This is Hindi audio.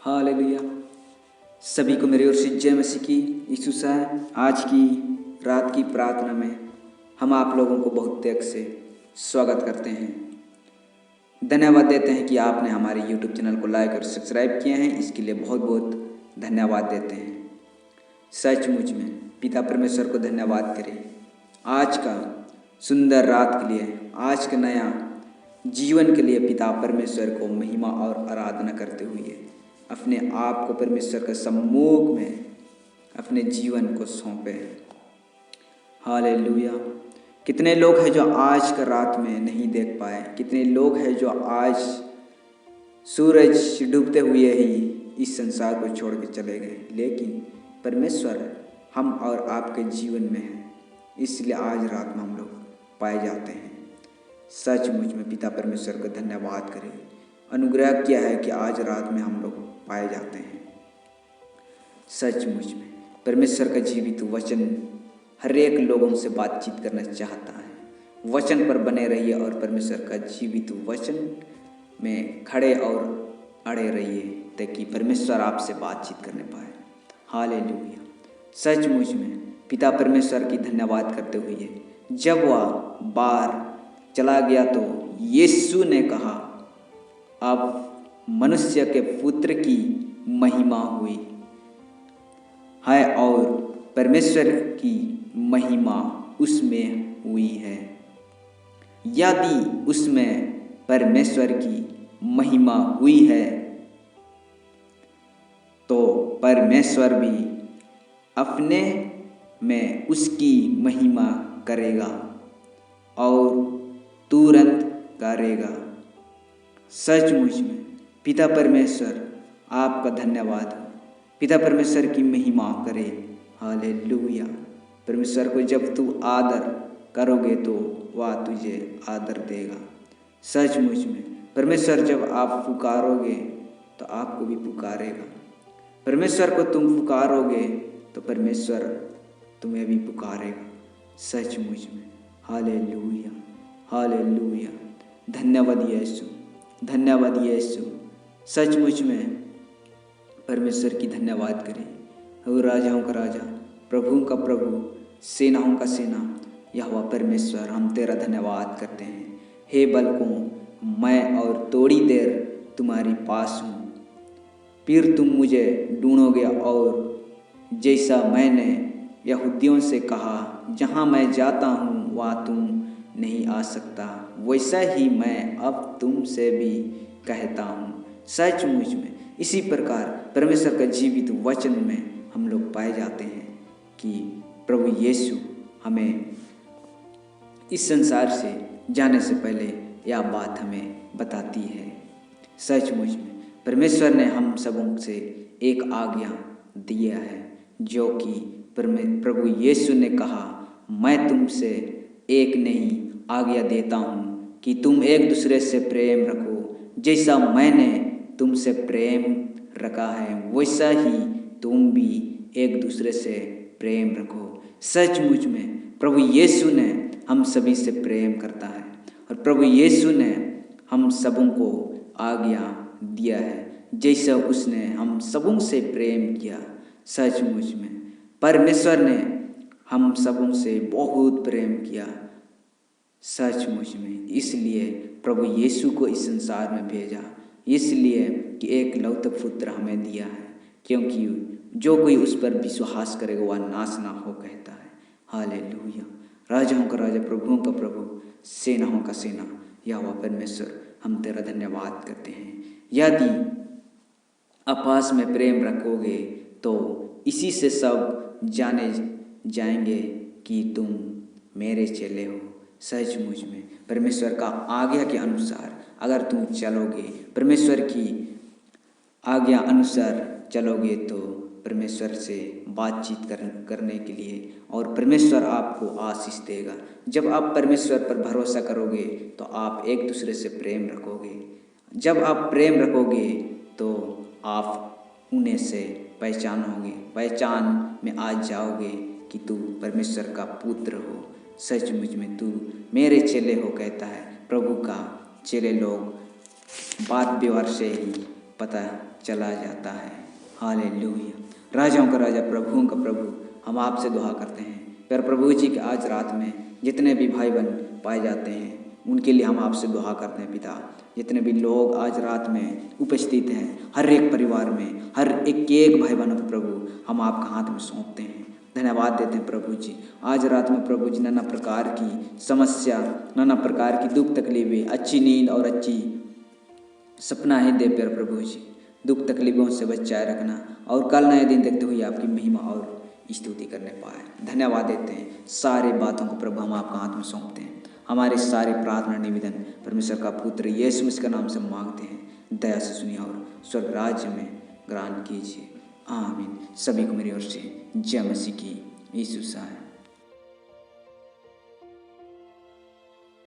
हालेलुया। सभी को मेरी ओर से जय मसीह की। यीशु साहब, आज की रात की प्रार्थना में हम आप लोगों को बहुत त्याग से स्वागत करते हैं। धन्यवाद देते हैं कि आपने हमारे YouTube चैनल को लाइक और सब्सक्राइब किए हैं। इसके लिए बहुत बहुत धन्यवाद देते हैं। सचमुच में पिता परमेश्वर को धन्यवाद करें आज का सुंदर रात के लिए, आज के नया जीवन के लिए। पिता परमेश्वर को महिमा और आराधना करते हुए अपने आप को परमेश्वर के सम्मुख में अपने जीवन को सौंपे। हालेलुया। कितने लोग हैं जो आज का रात में नहीं देख पाए, कितने लोग हैं जो आज सूरज डूबते हुए ही इस संसार को छोड़ के चले गए, लेकिन परमेश्वर हम और आपके जीवन में है, इसलिए आज रात में हम लोग पाए जाते हैं। सचमुच में पिता परमेश्वर का धन्यवाद करें। अनुग्रह किया है कि आज रात में हम लोग पाए जाते हैं। सचमुच में परमेश्वर का जीवित वचन हर एक लोगों से बातचीत करना चाहता है। वचन पर बने रहिए और परमेश्वर का जीवित वचन में खड़े और अड़े रहिए ताकि परमेश्वर आपसे बातचीत करने पाए। हालेलुया। सचमुच में पिता परमेश्वर की धन्यवाद करते हुए जब वह बाहर चला गया तो यीशु ने कहा, अब मनुष्य के पुत्र की महिमा हुई है और परमेश्वर की महिमा उसमें हुई है। यदि उसमें परमेश्वर की महिमा हुई है तो परमेश्वर भी अपने में उसकी महिमा करेगा और तुरंत करेगा। सचमुच में पिता परमेश्वर आपका धन्यवाद हो। पिता परमेश्वर की महिमा करे। हालेलुया। परमेश्वर को जब तू आदर करोगे तो वह तुझे आदर देगा। सचमुच में परमेश्वर जब आप पुकारोगे तो आपको भी पुकारेगा। परमेश्वर को तुम पुकारोगे तो परमेश्वर तुम्हें भी पुकारेगा। सचमुच में हालेलुया, हालेलुया। धन्यवाद यीशु, धन्यवाद यीशु। सचमुच में परमेश्वर की धन्यवाद करें। और राजाओं का राजा, प्रभुओं का प्रभु, सेनाओं का सेना यहोवा परमेश्वर, हम तेरा धन्यवाद करते हैं। हे बलकों, मैं और थोड़ी देर तुम्हारी पास हूँ, फिर तुम मुझे ढूंढोगे और जैसा मैंने यहूदियों से कहा, जहाँ मैं जाता हूँ वहाँ तुम नहीं आ सकता, वैसा ही मैं अब तुमसे भी कहता हूँ। सचमुच में इसी प्रकार परमेश्वर का जीवित वचन में हम लोग पाए जाते हैं कि प्रभु यीशु हमें इस संसार से जाने से पहले यह बात हमें बताती है। सचमुच में परमेश्वर ने हम सबों से एक आज्ञा दिया है, जो कि प्रभु यीशु ने कहा, मैं तुमसे एक नई आज्ञा देता हूँ कि तुम एक दूसरे से प्रेम रखो। जैसा मैंने तुमसे प्रेम रखा है वैसा ही तुम भी एक दूसरे से प्रेम रखो। सचमुच में प्रभु यीशु ने हम सभी से प्रेम करता है और प्रभु यीशु ने हम सबों को आज्ञा दिया है, जैसा उसने हम सबों से प्रेम किया। सचमुच में परमेश्वर ने हम सबों से बहुत प्रेम किया। सचमुच में इसलिए प्रभु यीशु को इस संसार में भेजा, इसलिए कि एक लौता पुत्र हमें दिया है, क्योंकि जो कोई उस पर विश्वास करेगा वह नाश ना हो, कहता है। हालेलुया। राजाओं का राजा, प्रभुओं का प्रभु, सेनाओं का सेना यहोवा परमेश्वर, हम तेरा धन्यवाद करते हैं। यदि आपस में प्रेम रखोगे तो इसी से सब जाने जाएंगे कि तुम मेरे चेले हो। सचमुच में परमेश्वर का आज्ञा के अनुसार अगर तुम चलोगे, परमेश्वर की आज्ञा अनुसार चलोगे तो परमेश्वर से बातचीत करने के लिए और परमेश्वर आपको आशीष देगा। जब आप परमेश्वर पर भरोसा करोगे तो आप एक दूसरे से प्रेम रखोगे। जब आप प्रेम रखोगे तो आप उन्हें से पहचान में आ जाओगे कि तू परमेश्वर का पुत्र हो। सचमुच में तू मेरे चेले हो, कहता है। प्रभु का चेले लोग बात व्यवहार से ही पता चला जाता है। हालेलुया। राजाओं का राजा, प्रभुओं का प्रभु, हम आपसे दुआ करते हैं प्यारे प्रभु जी कि आज रात में जितने भी भाई बहन पाए जाते हैं उनके लिए हम आपसे दुआ करते हैं पिता। जितने भी लोग आज रात में उपस्थित हैं, हर एक परिवार में हर एक भाई बहनों को प्रभु हम आपका हाथ में सौंपते हैं। धन्यवाद देते हैं प्रभु जी। आज रात में प्रभु जी नाना प्रकार की समस्या, नाना प्रकार की दुख तकलीफें, अच्छी नींद और अच्छी सपना ही दे प्यारे प्रभु जी। दुख तकलीफों से बचाए रखना और कल नए दिन देखते हुए आपकी महिमा और स्तुति करने पाए। धन्यवाद देते हैं। सारे बातों को प्रभु हम आपका हाथ में सौंपते हैं। हमारे सारे प्रार्थना निवेदन परमेश्वर का पुत्र यीशु मसीह के नाम से मांगते हैं। दया से सुनिए और स्वर्ग राज्य में ग्रहण कीजिए। आमीन। सभी को मेरी ओर से जय मसीह की। यीशु साहब।